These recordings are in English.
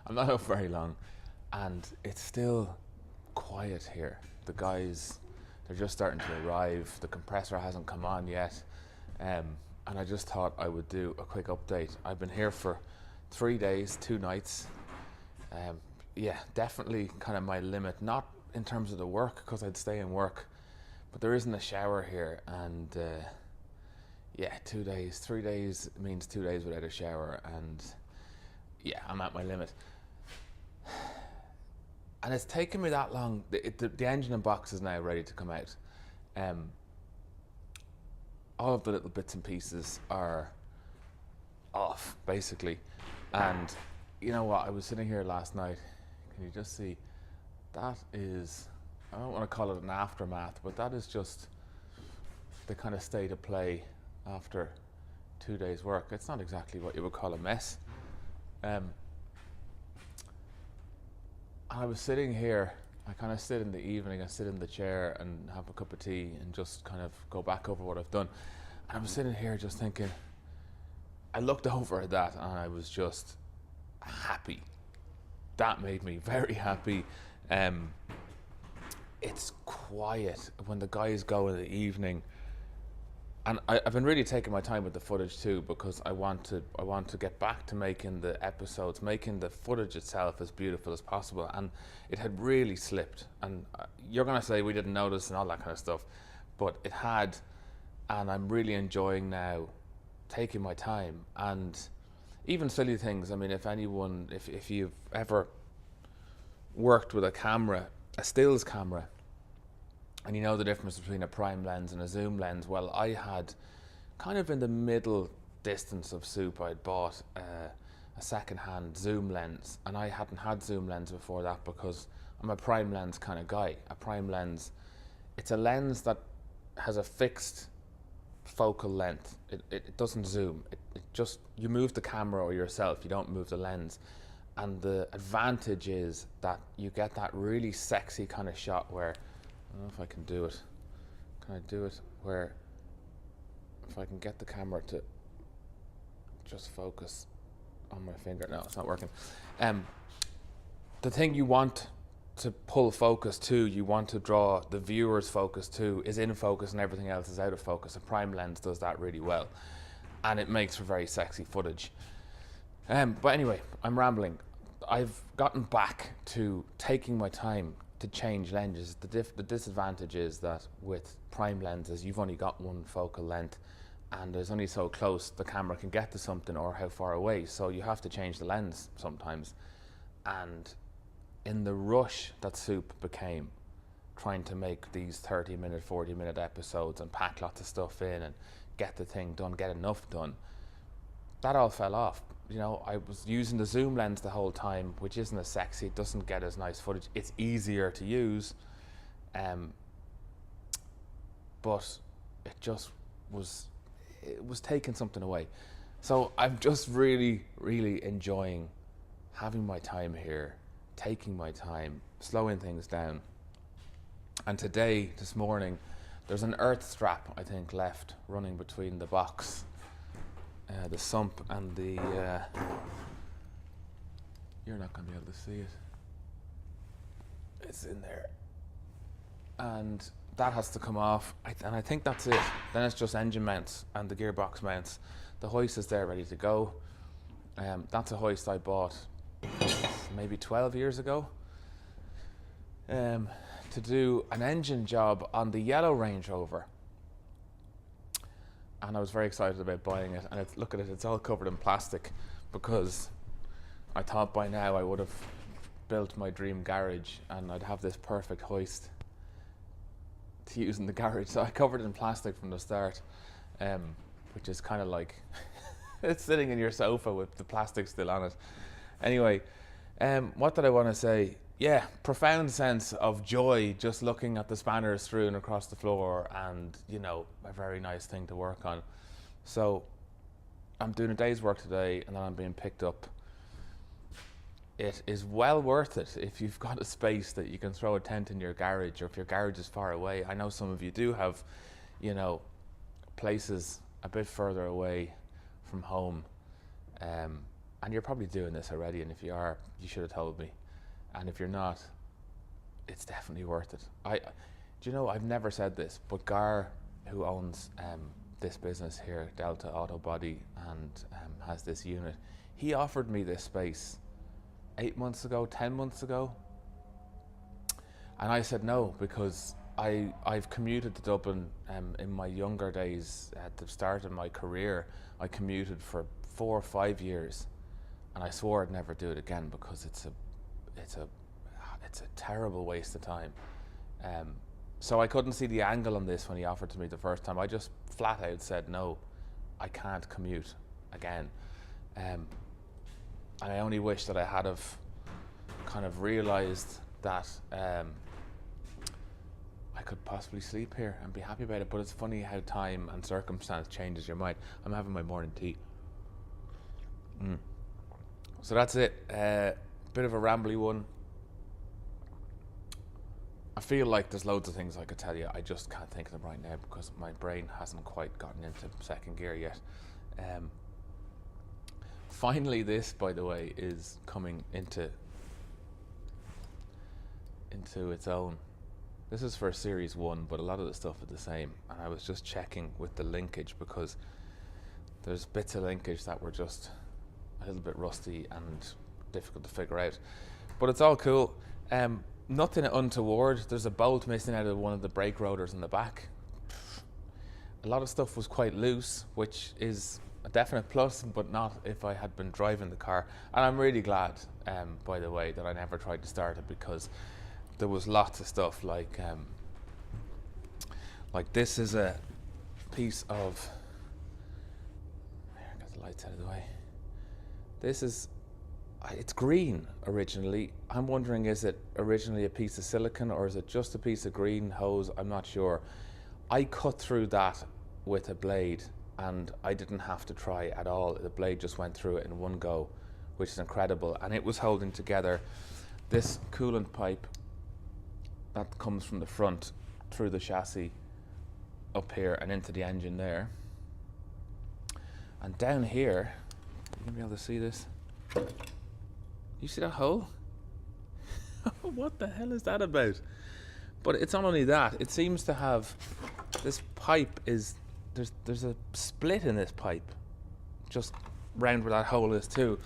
I'm not up very long, and it's still quiet here. The guys, they're just starting to arrive. The compressor hasn't come on yet, and I just thought I would do a quick update. I've been here for 3 days, 2 nights. Yeah, definitely kind of my limit. Not in terms of the work, because I'd stay in work, but there isn't a shower here, and yeah, 2 days, 3 days means 2 days without a shower, and yeah, I'm at my limit. And it's taken me that long. The engine and box is now ready to come out. Um, all of the little bits and pieces are off, basically. And you know what? I was sitting here last night. Can you just see? That is, I don't want to call it an aftermath, but that is just the kind of state of play after 2 days' work. It's not exactly what you would call a mess. I was sitting here. I kind of sit in the evening, I sit in the chair and have a cup of tea and just kind of go back over what I've done. And I was sitting here just thinking, I looked over at that and I was just happy. That made me very happy. It's quiet when the guys go in the evening. And I've been really taking my time with the footage too, because I want to get back to making the episodes, making the footage itself as beautiful as possible. And it had really slipped. And you're going to say we didn't notice and all that kind of stuff, but it had. And I'm really enjoying now taking my time, and even silly things. I mean, if you've ever worked with a camera, a stills camera, and you know the difference between a prime lens and a zoom lens. Well, I had kind of in the middle distance of Soup, I'd bought a second-hand zoom lens, and I hadn't had zoom lens before that because I'm a prime lens kind of guy. A prime lens, it's a lens that has a fixed focal length. It doesn't zoom. It just, you move the camera or yourself, you don't move the lens. And the advantage is that you get that really sexy kind of shot where, I don't know if I can do it. Can I do it where, if I can get the camera to just focus on my finger? No, it's not working. The thing you want to pull focus to, you want to draw the viewer's focus to, is in focus and everything else is out of focus. A prime lens does that really well, and it makes for very sexy footage. But anyway, I'm rambling. I've gotten back to taking my time to change lenses. The disadvantage is that with prime lenses, you've only got one focal length, and there's only so close the camera can get to something or how far away, so you have to change the lens sometimes. And in the rush that Soup became, trying to make these 30-minute, 40-minute episodes and pack lots of stuff in and get the thing done, get enough done, that all fell off. You know, I was using the zoom lens the whole time, which isn't as sexy, it doesn't get as nice footage. It's easier to use, but it just was, it was taking something away. So I'm just really, really enjoying having my time here, taking my time, slowing things down. And today, this morning, there's an earth strap, I think, left running between the box, the sump and the, you're not going to be able to see it. It's in there. And that has to come off, and I think that's it. Then it's just engine mounts and the gearbox mounts. The hoist is there ready to go. That's a hoist I bought maybe 12 years ago to do an engine job on the yellow Range Rover. And I was very excited about buying it, and look at it, it's all covered in plastic, because I thought by now I would have built my dream garage and I'd have this perfect hoist to use in the garage. So I covered it in plastic from the start, which is kind of like it's sitting in your sofa with the plastic still on it. Anyway, what did I want to say? Yeah, profound sense of joy just looking at the spanners strewn across the floor, and you know, a very nice thing to work on. So I'm doing a day's work today and then I'm being picked up. It is well worth it if you've got a space that you can throw a tent in your garage, or if your garage is far away. I know some of you do have, you know, places a bit further away from home. and you're probably doing this already, and if you are, you should have told me. And if you're not, it's definitely worth it. Do you know, I've never said this, but Gar, who owns this business here, Delta Auto Body, and has this unit, he offered me this space 8 months ago, 10 months ago, and I said no, because I've commuted to Dublin in my younger days. At the start of my career, I commuted for 4 or 5 years, and I swore I'd never do it again, because it's a terrible waste of time. So I couldn't see the angle on this when he offered to me the first time. I just flat out said no, I can't commute again. And I only wish that I had have kind of realised that I could possibly sleep here and be happy about it. But it's funny how time and circumstance changes your mind. I'm having my morning tea. So that's it. Bit of a rambly one. I feel like there's loads of things I could tell you. I just can't think of them right now because my brain hasn't quite gotten into second gear yet. Finally, this, by the way, is coming into its own. This is for Series 1, but a lot of the stuff is the same. And I was just checking with the linkage, because there's bits of linkage that were just a little bit rusty and difficult to figure out. But it's all cool. Nothing untoward. There's a bolt missing out of one of the brake rotors in the back. A lot of stuff was quite loose, which is a definite plus, but not if I had been driving the car. And I'm really glad, by the way, that I never tried to start it, because there was lots of stuff like this is a piece of, got the lights out of the way. This is, it's green originally. I'm wondering, is it originally a piece of silicon, or is it just a piece of green hose? I'm not sure. I cut through that with a blade, and I didn't have to try at all. The blade just went through it in one go, which is incredible. And it was holding together this coolant pipe that comes from the front through the chassis up here and into the engine there. And down here, you'll be able to see this. You see that hole? What the hell is that about? But it's not only that, it seems to have, this pipe is, there's a split in this pipe, just round where that hole is too.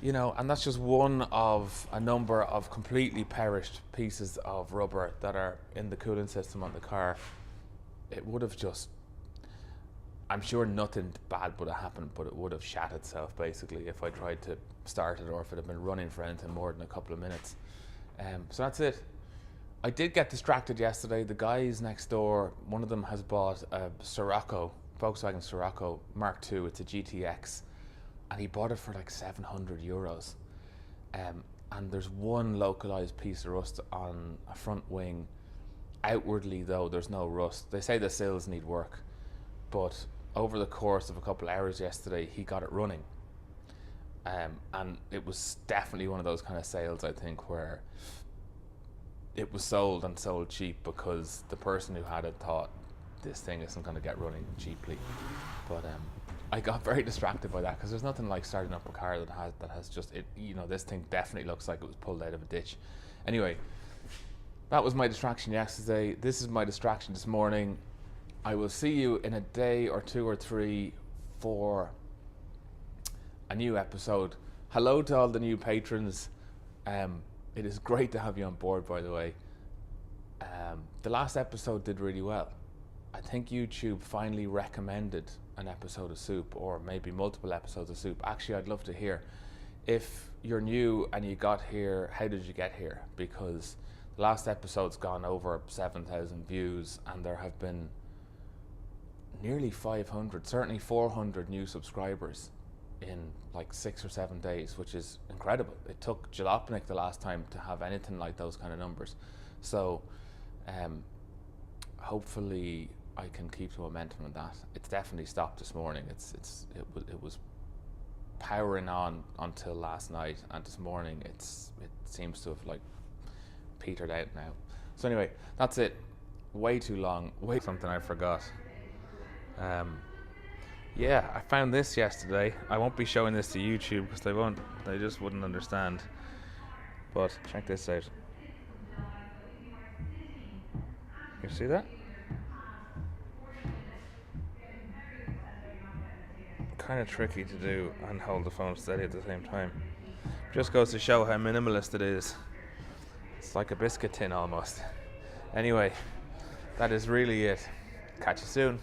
You know, and that's just one of a number of completely perished pieces of rubber that are in the cooling system on the car. It would have just, I'm sure nothing bad would have happened, but it would have shat itself basically if I tried to start it, or if it had been running for anything more than a couple of minutes. So that's it. I did get distracted yesterday. The guys next door, one of them has bought a Scirocco, Volkswagen Scirocco Mark II. It's a GTX, and he bought it for like €700. And there's one localized piece of rust on a front wing. Outwardly though, there's no rust. They say the sills need work, but over the course of a couple of hours yesterday, he got it running. And it was definitely one of those kind of sales, I think, where it was sold and sold cheap, because the person who had it thought this thing isn't going to get running cheaply. But I got very distracted by that, because there's nothing like starting up a car that has just it. You know, this thing definitely looks like it was pulled out of a ditch. Anyway, that was my distraction yesterday. This is my distraction this morning. I will see you in a day or 2 or 3 for a new episode. Hello to all the new patrons. It is great to have you on board, by the way. The last episode did really well. I think YouTube finally recommended an episode of Soup, or maybe multiple episodes of Soup. Actually, I'd love to hear. If you're new and you got here, how did you get here? Because the last episode's gone over 7,000 views, and there have been nearly 500, certainly 400 new subscribers in like 6 or 7 days, which is incredible. It took Jalopnik the last time to have anything like those kind of numbers. So hopefully I can keep the momentum on that. It's definitely stopped this morning. It was powering on until last night, and this morning it seems to have like petered out now. So anyway, that's it. Way too long. Something I forgot. Yeah, I found this yesterday. I won't be showing this to YouTube because they just wouldn't understand. But check this out. You see that? Kind of tricky to do and hold the phone steady at the same time. Just goes to show how minimalist it is. It's like a biscuit tin almost. Anyway, that is really it. Catch you soon.